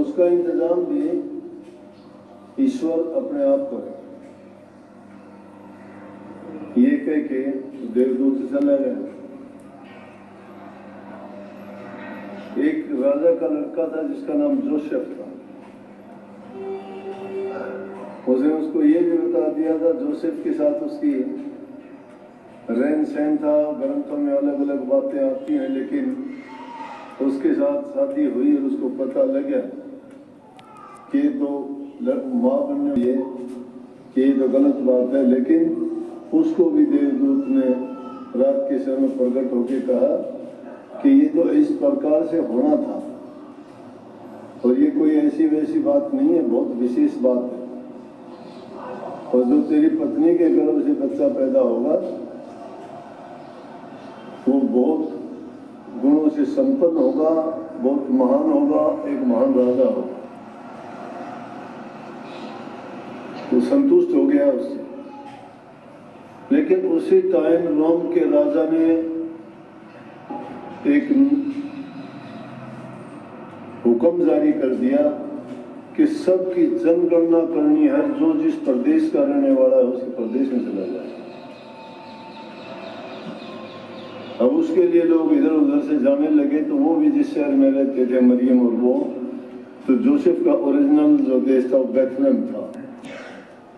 उसका इंतजाम भी ईश्वर अपने आप करे। ये कह के देवदूत चला गया। एक राजा का लड़का था जिसका नाम जोसेफ था। उसने उसको ये भी बता दिया था, जोसेफ के साथ उसकी रहन सहन था। ग्रंथों में अलग अलग बातें आती हैं, लेकिन उसके साथ शादी हुई और उसको पता लग गया कि तो माँ बनने ये कि ये तो गलत बात है। लेकिन उसको भी देवदूत ने रात के समय प्रकट होकर कहा कि ये तो इस प्रकार से होना था और ये कोई ऐसी वैसी बात नहीं है, बहुत विशेष बात है। और जो तेरी पत्नी के गर्भ से बच्चा पैदा होगा वो बहुत गुणों से संपन्न होगा, बहुत महान होगा, एक महान राजा होगा। वो संतुष्ट हो गया उससे। लेकिन उसी टाइम रोम के राजा ने एक हुक्म जारी कर दिया कि सबकी जनगणना करनी है, जो जिस प्रदेश का रहने वाला है उसके प्रदेश में चला जाए। अब उसके लिए लोग इधर उधर से जाने लगे, तो वो भी जिस शहर में रहते थे, मरियम और वो, तो जोसेफ का ओरिजिनल जो देश था वो बेथलेहम था।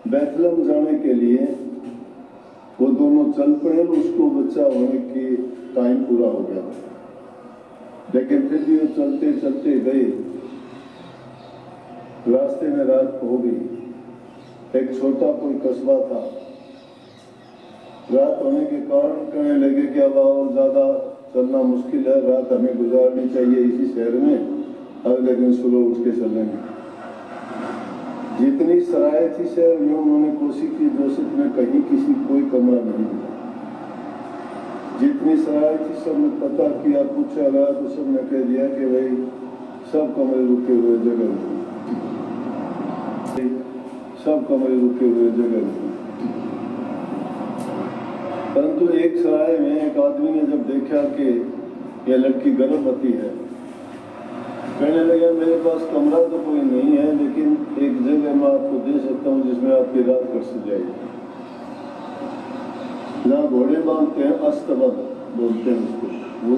बेथलेहम जाने के लिए वो दोनों चल पड़े। उसको बच्चा होने की टाइम पूरा हो गया, लेकिन फिर भी वो चलते चलते गए। रास्ते में रात हो गई। एक छोटा कोई कस्बा था। रात होने के कारण कहने लगे कि अब और ज्यादा चलना मुश्किल है, रात हमें गुजारनी चाहिए इसी शहर में, अगले दिन सुबह उठ के चलेंगे। जितनी सराय थी शहर में उन्होंने कोशिश की, जोसेफ में कहीं किसी कोई कमरा नहीं मिला। जितनी सराय थी सबने पता किया, पूछा गया तो सबने कह दिया कि भाई सब कमरे रुके हुए जगह, सब कमरे रुके हुए जगह। परंतु एक सराय में एक आदमी ने जब देखा कि यह लड़की गर्भवती है, कहने लगा मेरे पास कमरा तो कोई नहीं है, लेकिन एक जगह मैं आपको दे सकता हूँ जिसमें आपकी रात कट जाएगी। जहाँ घोड़े बांधते हैं, अस्तबल बोलते हैं उसको, वो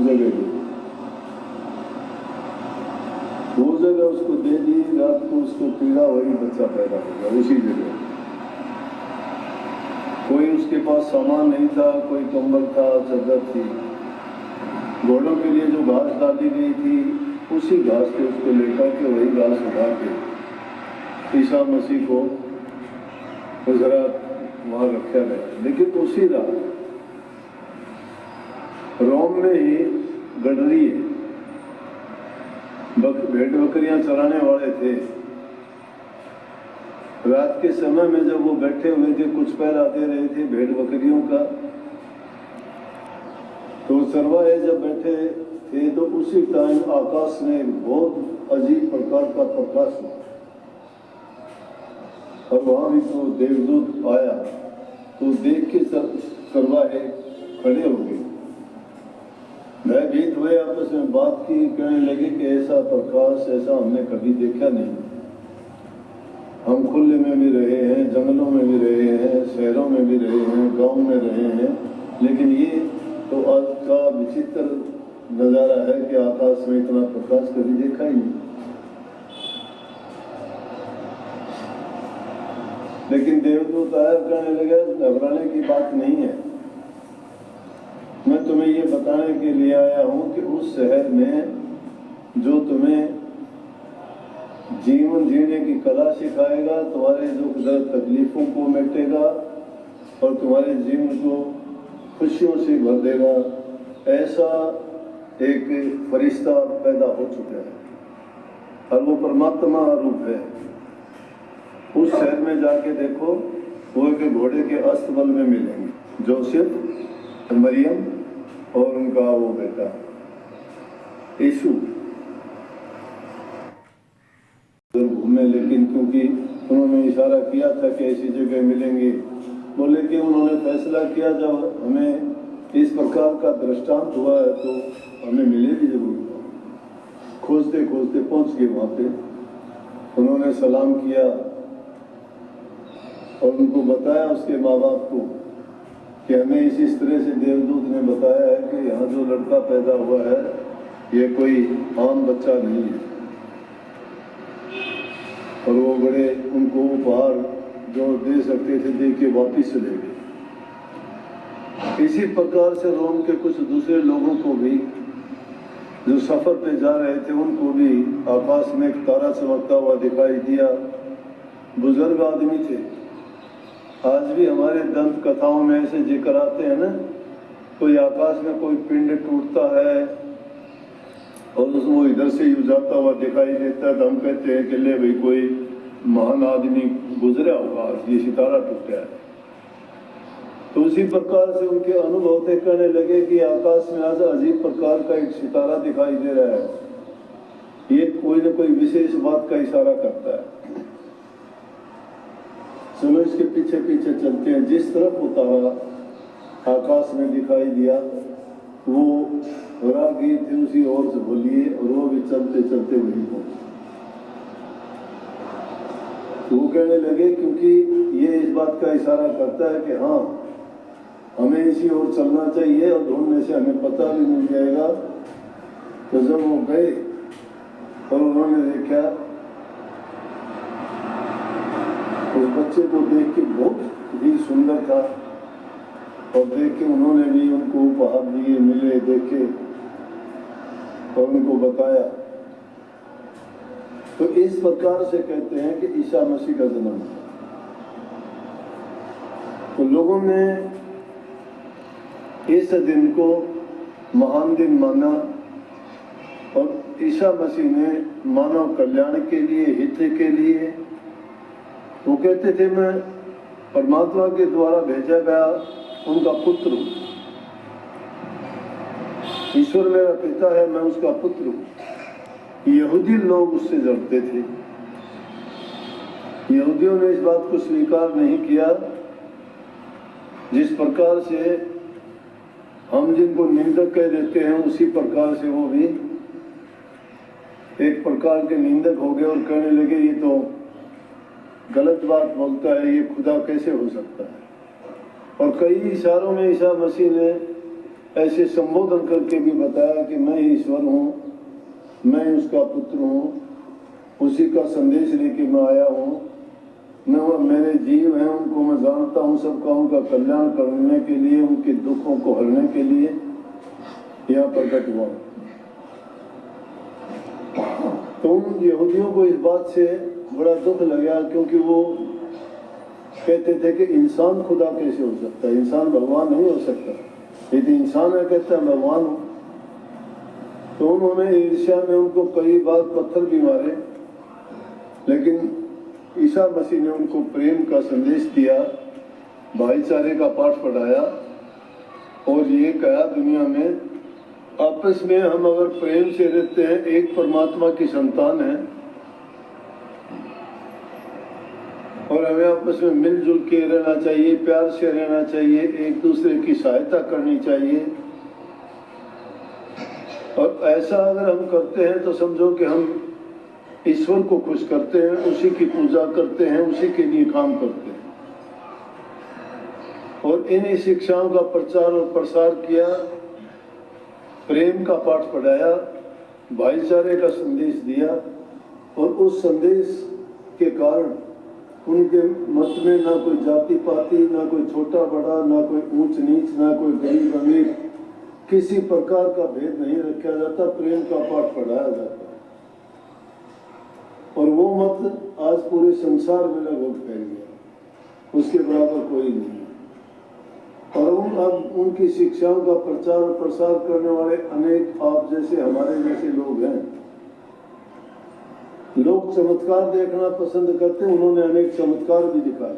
जगह उसको दे दी। रात को उसको पीड़ा हुई, बच्चा पैदा हो गया उसी जगह। कोई उसके पास सामान नहीं था, कोई कंबल था, चादर थी। घोड़ों के लिए जो घास डाली गई थी उसी घास पे उसको लेकर के वही घास उठा के ईसा मसीह को जरा वहां रखा गया। लेकिन उसी रात रोम में ही गडरी भेड़ बकरियां चराने वाले थे। रात के समय में जब वो बैठे हुए थे, कुछ पहरा दे रहे थे भेड़ बकरियों का, तो चरवाहे जब बैठे थे तो उसी टाइम आकाश में एक बहुत अजीब प्रकार का प्रकाश हुआ और वहां भी तो देवदूत आया। तो देख के चरवाहे खड़े हो गए, भयभीत हुए, आपस में बात की, कहने लगे कि ऐसा प्रकाश ऐसा हमने कभी देखा नहीं। हम खुले में भी रहे हैं, जंगलों में भी रहे हैं, शहरों में भी रहे हैं, गांव में रहे हैं, लेकिन ये तो आज का विचित्र नजारा है कि आकाश में इतना प्रकाश कभी देखा ही नहीं। लेकिन देवदूत आया, कहने लगा घबराने की बात नहीं है, मैं तुम्हें ये बताने के लिए आया हूं कि उस शहर में जो तुम्हें जीवन जीने की कला सिखाएगा, तुम्हारे दुख दर्द तकलीफों को मिटेगा और तुम्हारे जीवन को खुशियों से भर देगा, ऐसा एक फरिश्ता पैदा हो चुका है और वो परमात्मा रूप है। उस शहर में जाके देखो, वो एक घोड़े के अस्तबल में मिलेंगे जोसेफ, मरियम और उनका वो बेटा यीशु। घूमे, लेकिन क्योंकि उन्होंने इशारा किया था कि ऐसी जगह मिलेंगे, बोले कि उन्होंने फैसला किया जब हमें इस प्रकार का दृष्टांत हुआ है तो हमें मिले भी जरूर। खोजते खोजते पहुंच गए वहां पे। उन्होंने सलाम किया और उनको बताया उसके माँ बाप को कि हमें इस तरह से देवदूत ने बताया है कि यहाँ जो लड़का पैदा हुआ है ये कोई आम बच्चा नहीं है। और वो बड़े उनको उपहार जो दे सकते थे दे के वापिस चले गए। इसी प्रकार से रोम के कुछ दूसरे लोगों को भी जो सफर पे जा रहे थे उनको भी आकाश में एक तारा चमकता हुआ दिखाई दिया। बुजुर्ग आदमी थे। आज भी हमारे दंत कथाओं में ऐसे जिक्र आते हैं ना, कोई आकाश में कोई पिंड टूटता है और उसको इधर से ही जाता हुआ दिखाई देता है तो हम कहते हैं कि ले भाई कोई महान आदमी गुजरा होगा, ये सितारा टूटा है। तो उसी प्रकार से उनके अनुभव थे, कहने लगे कि आकाश में आज अजीब प्रकार का एक सितारा दिखाई दे रहा है, ये कोई न कोई विशेष बात का इशारा करता है। चलो इसके पीछे पीछे चलते हैं। जिस तरफ वो तारा आकाश में दिखाई दिया वो राहगीर थे उसी ओर से बोलिए और वो भी चलते चलते वहीं पहुंचे। वो कहने लगे क्योंकि ये इस बात का इशारा करता है कि हाँ हमें इसी ओर चलना चाहिए और ढूंढने से हमें पता भी मिल जाएगा। तो जब वो गए और उन्होंने देखा उस बच्चे को देख के बहुत ही सुंदर था और देख के उन्होंने भी उनको उपहार दिए, मिले, देखे और उनको बताया। तो इस प्रकार से कहते हैं कि ईसा मसीह का जन्म हुआ। तो लोगों ने इस दिन को महान दिन माना और ईसा मसीह ने मानव कल्याण के लिए, हित के लिए, वो कहते थे मैं परमात्मा के द्वारा भेजा गया उनका पुत्र हूं। ईश्वर मेरा पिता है, मैं उसका पुत्र हूं। यहूदी लोग उससे जड़ते थे। यहूदियों ने इस बात को स्वीकार नहीं किया। जिस प्रकार से हम जिनको निंदक कह देते हैं उसी प्रकार से वो भी एक प्रकार के निंदक हो गए और कहने लगे ये तो गलत बात बोलता है, ये खुदा कैसे हो सकता है। और कई इशारों में ईसा मसीह ने ऐसे संबोधन करके भी बताया कि मैं ईश्वर हूँ, मैं उसका पुत्र हूँ, उसी का संदेश लेके मैं आया हूँ। न मेरे जीव हैं उनको मैं जानता हूँ, सबका उनका कल्याण करने के लिए, उनके दुखों को हरने के लिए यहाँ प्रकट हुआ। तो उन यहूदियों को इस बात से बड़ा दुख लगा क्योंकि वो कहते थे कि इंसान खुदा कैसे हो सकता है, इंसान भगवान नहीं हो सकता। यदि इंसान है कहता है भगवान हो। तो उन्होंने ईर्ष्या में उनको कई बार पत्थर भी मारे, लेकिन ईसा मसीह ने उनको प्रेम का संदेश दिया, भाईचारे का पाठ पढ़ाया और ये कहा दुनिया में आपस में हम अगर प्रेम से रहते हैं, एक परमात्मा की संतान है और हमें आपस में मिलजुल के रहना चाहिए, प्यार से रहना चाहिए, एक दूसरे की सहायता करनी चाहिए। और ऐसा अगर हम करते हैं तो समझो कि हम ईश्वर को खुश करते हैं, उसी की पूजा करते हैं, उसी के लिए काम करते हैं। और इन्हीं शिक्षाओं का प्रचार और प्रसार किया, प्रेम का पाठ पढ़ाया, भाईचारे का संदेश दिया और उस संदेश के कारण उनके मत में ना कोई जाति पाति, ना कोई छोटा बड़ा, ना कोई ऊंच नीच, ना कोई गरीब अमीर, किसी प्रकार का भेद नहीं रखा जाता। प्रेम का पाठ पढ़ाया जाता है और वो मत आज पूरे संसार में लगभग फैल गया, उसके बराबर कोई नहीं है। और अब उनकी शिक्षाओं का प्रचार और प्रसार करने वाले अनेक आप जैसे हमारे जैसे लोग हैं। लोग चमत्कार देखना पसंद करते हैं, उन्होंने अनेक चमत्कार भी दिखाए।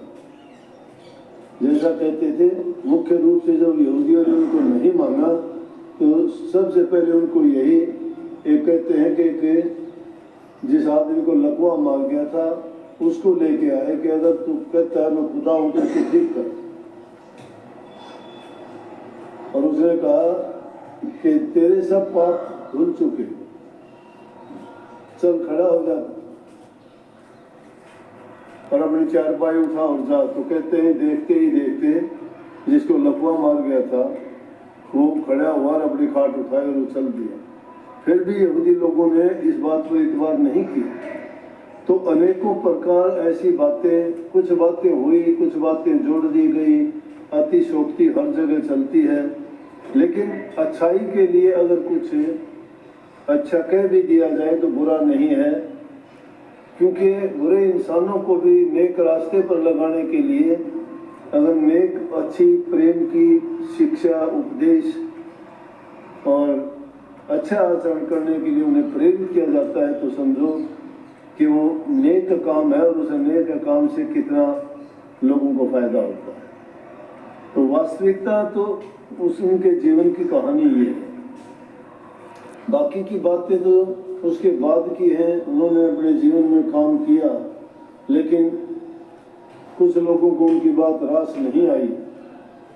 जैसा कहते थे मुख्य रूप से जब यहूदियों ने उनको नहीं माना तो सबसे पहले उनको यही एक कहते हैं कि जिस आदमी को लकवा मार गया था उसको लेके आए कि अगर तू कहता है मैं खुदा हूं तो ठीक कर। और उसने कहा कि तेरे सब पाप धुल चुके, चल खड़ा हो जा। और अपनी चारपाई उठा और जा, तो कहते हैं देखते ही देखते जिसको लकवा मार गया था वो खड़ा हुआ और अपनी खाट उठाई और उछल दिया। फिर भी यहूदी लोगों ने इस बात पर इतबार नहीं किया। तो अनेकों प्रकार ऐसी बातें, कुछ बातें हुई, कुछ बातें जोड़ दी गई, अतिशोक्ति हर जगह चलती है। लेकिन अच्छाई के लिए अगर कुछ अच्छा कह भी दिया जाए तो बुरा नहीं है, क्योंकि बुरे इंसानों को भी नेक रास्ते पर लगाने के लिए अगर नेक अच्छी प्रेम की शिक्षा, उपदेश और अच्छा आचरण करने के लिए उन्हें प्रेरित किया जाता है, तो समझो कि वो नेक काम है और उस नेक काम से कितना लोगों को फायदा होता है। तो वास्तविकता तो उनके जीवन की कहानी ये है। बाकी की बातें तो उसके बाद की हैं, उन्होंने अपने जीवन में काम किया, लेकिन कुछ लोगों को उनकी बात रास नहीं आई।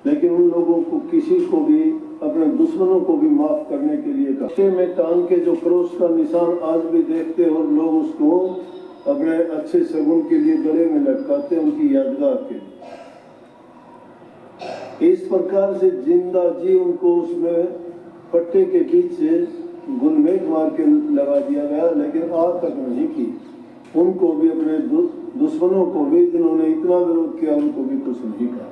लेकिन उन लोगों को, किसी को भी, अपने दुश्मनों को भी माफ करने के लिए कहा। में टांग के जो क्रोस का निशान आज भी देखते और लोग उसको अपने अच्छे सगुन के लिए गले में लटकाते, उनकी यादगार के लिए। इस प्रकार से जिंदा जी उनको उसमें पट्टे के बीच से गुलमेट मार के लगा दिया गया, लेकिन आज तक नहीं की। उनको भी, अपने दुश्मनों को भी, जिन्होंने इतना विरोध किया, उनको भी कुछ नहीं कहा।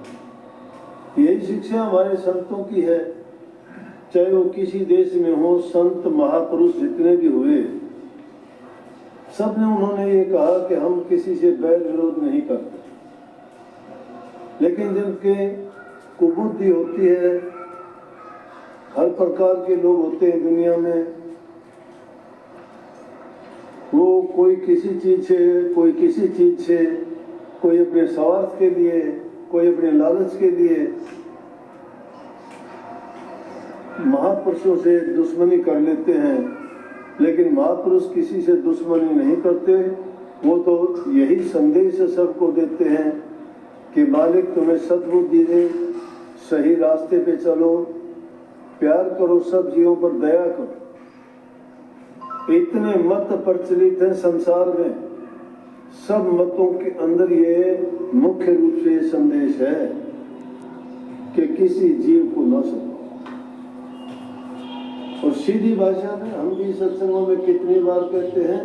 यही शिक्षा हमारे संतों की है, चाहे वो किसी देश में हो। संत महापुरुष जितने भी हुए, सब ने उन्होंने ये कहा कि हम किसी से बैर विरोध नहीं करते, लेकिन जिनके कुबुद्धि होती है, हर प्रकार के लोग होते हैं दुनिया में, वो कोई किसी चीज से, कोई किसी चीज से, कोई अपने स्वार्थ के लिए, कोई अपने लालच के लिए महापुरुषों से दुश्मनी कर लेते हैं। लेकिन महापुरुष किसी से दुश्मनी नहीं करते। वो तो यही संदेश सबको देते हैं कि मालिक तुम्हें सद्बुद्धि दे, सही रास्ते पे चलो, प्यार करो, सब जीवों पर दया करो। इतने मत प्रचलित हैं संसार में, सब मतों के अंदर ये मुख्य रूप से संदेश है कि किसी जीव को न सको। और सीधी भाषा में हम भी सत्संगों में कितनी बार कहते हैं,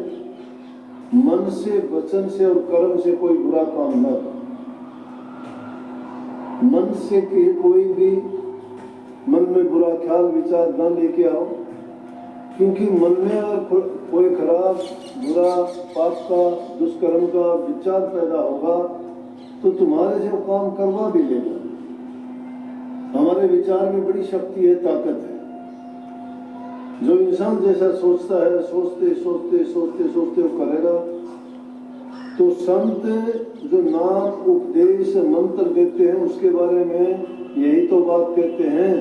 मन से, वचन से और कर्म से कोई बुरा काम न करो। मन से कोई भी मन में बुरा ख्याल विचार न लेके आओ, क्योंकि मन में अगर कोई खराब, बुरा, पाप का, दुष्कर्म का विचार पैदा होगा तो तुम्हारे से काम करवा भी लेगा। हमारे विचार में बड़ी शक्ति है, ताकत है। जो इंसान जैसा सोचता है, सोचते सोचते सोचते सोचते वो करेगा। तो संत जो नाम, उपदेश, मंत्र देते हैं, उसके बारे में यही तो बात कहते हैं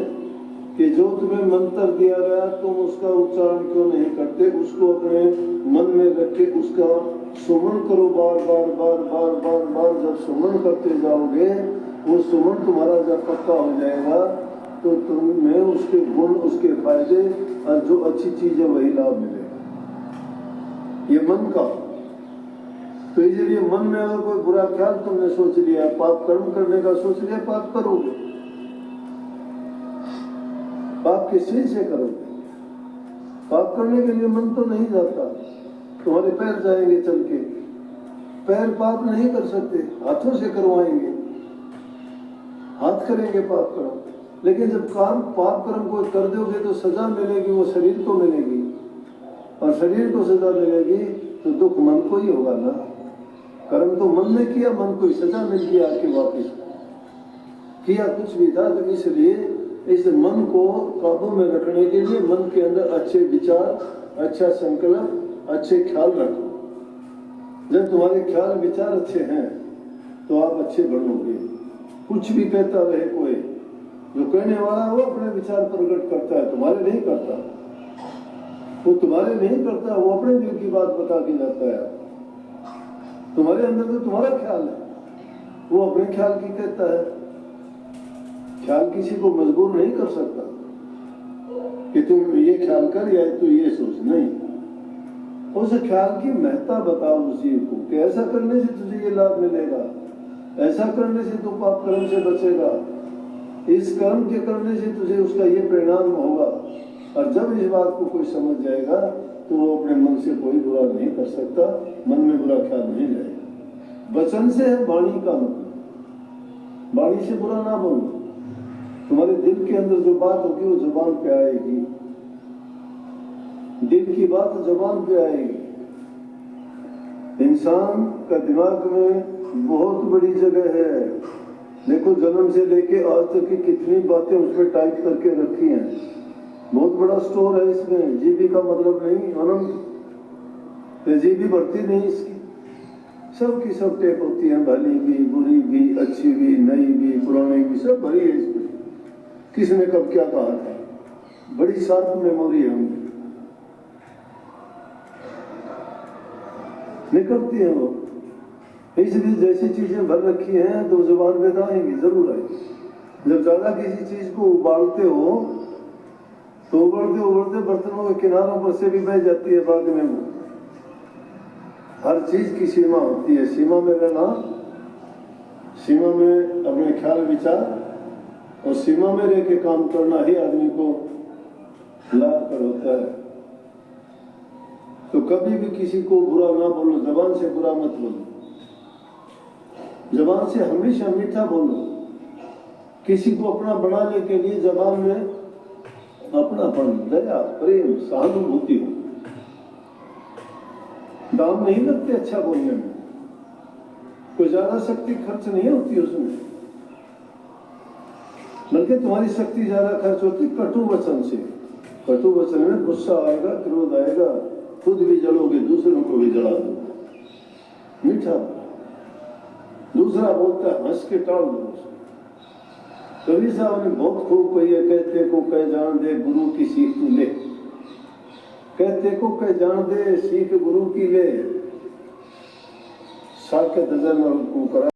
कि जो तुम्हें मंत्र दिया गया तुम उसका उच्चारण क्यों नहीं करते, उसको अपने मन में रख के उसका सुमन करो। बार बार बार बार बार बार जब सुमन करते जाओगे, वो सुमन तुम्हारा जब पक्का हो जाएगा तो तुम्हें उसके गुण, उसके फायदे और जो अच्छी चीज है वही लाभ मिलेगा। ये मन का। तो इसलिए मन में अगर कोई बुरा ख्याल तुमने सोच लिया, पाप कर्म करने का सोच लिया, पाप करोगे। पाप किस चीज से करोगे? पाप करने के लिए मन तो नहीं जाता, तुम्हारे पैर जाएंगे चल के। पैर पाप नहीं कर सकते, हाथों से करवाएंगे, हाथ करेंगे पाप कर्म। लेकिन जब पाप कर्म को कर दोगे तो सजा मिलेगी, वो शरीर को मिलेगी, और शरीर को सजा मिलेगी तो दुख मन को ही होगा ना। कर्म तो मन ने किया, मन को ही सजा मिल गई, आके वापिस किया कुछ भी था। तो इसलिए इस मन को काबू में रखने के लिए मन के अंदर अच्छे विचार, अच्छा संकल्प, अच्छे ख्याल रखो। जब तुम्हारे ख्याल विचार अच्छे हैं तो आप अच्छे बनोगे। कुछ भी कहता रहे कोई, जो कहने वाला है वो अपने विचार प्रकट करता है, तुम्हारे नहीं करता। वो तुम्हारे नहीं करता, वो अपने दिल की बात बता के जाता है। तुम्हारे अंदर तो तुम्हारा ख्याल है, वो अपने ख्याल की कहता है। ख्याल किसी को मजबूर नहीं कर सकता कि तुम ये ख्याल कर या तू ये सोच, नहीं। उस ख्याल की महत्ता बताओ उस जीव को कि ऐसा करने से तुझे ये लाभ मिलेगा, ऐसा करने से तू पाप कर्म से बचेगा, इस कर्म के करने से तुझे उसका ये परिणाम होगा। और जब इस बात को कोई समझ जाएगा तो वो अपने मन से कोई बुरा नहीं कर सकता, मन में बुरा ख्याल नहीं जाएगा। वचन से है वाणी का मतलब, वाणी से बुरा ना बोलो। तुम्हारे दिल के अंदर जो बात होगी वो जुबान पे आएगी, दिल की बात जुबान पे आएगी। इंसान का दिमाग में बहुत बड़ी जगह है। देखो जन्म से लेके आज तक की कितनी बातें उसमें टाइप करके रखी हैं, बहुत बड़ा स्टोर है इसमें। जीबी का मतलब नहीं अनंत, जीबी बढ़ती नहीं इसकी, सब की सब टेप होती है, भली भी, बुरी भी, अच्छी भी, नई भी, पुरानी भी, सब भरी है इसमें। किसने कब क्या कहा था, बड़ी शार्प मेमोरी है उनकी, निकलती है वो। इसलिए जैसी चीजें भर रखी हैं तो जुबान में तो आएंगी, जरूर आएगी। जब ज्यादा किसी चीज को उबालते हो तो उबलते उबलते बर्तनों के किनारों पर से भी बह जाती है बाद में वो। हर चीज की सीमा होती है, सीमा में रहना, सीमा में अपने ख्याल विचार और सीमा में रह के काम करना ही आदमी को लाभकर होता है। तो कभी भी किसी को बुरा ना बोलो, जबान से बुरा मत बोलो, जबान से हमेशा मीठा बोलो। किसी को अपना बनाने के लिए जबान में अपनापन, दया, प्रेम, सहानुभूति हो। दाम नहीं लगते अच्छा बोलने में, कोई ज्यादा शक्ति खर्च नहीं होती उसमें, बल्कि तुम्हारी शक्ति ज्यादा खर्च होती कटु वचन से। कटु वचन में गुस्सा आएगा, क्रोध आएगा, खुद भी जलोगे, दूसरों को भी जला दोगे। मीठा दूसरा बोलता है हंस के टाल दो। कबीर साहब ने बहुत खूब कही है, कहते को कह जान दे गुरु की सीख तू ले, कहते को कह जान दे सीख गुरु की ले, साके दजन और को करा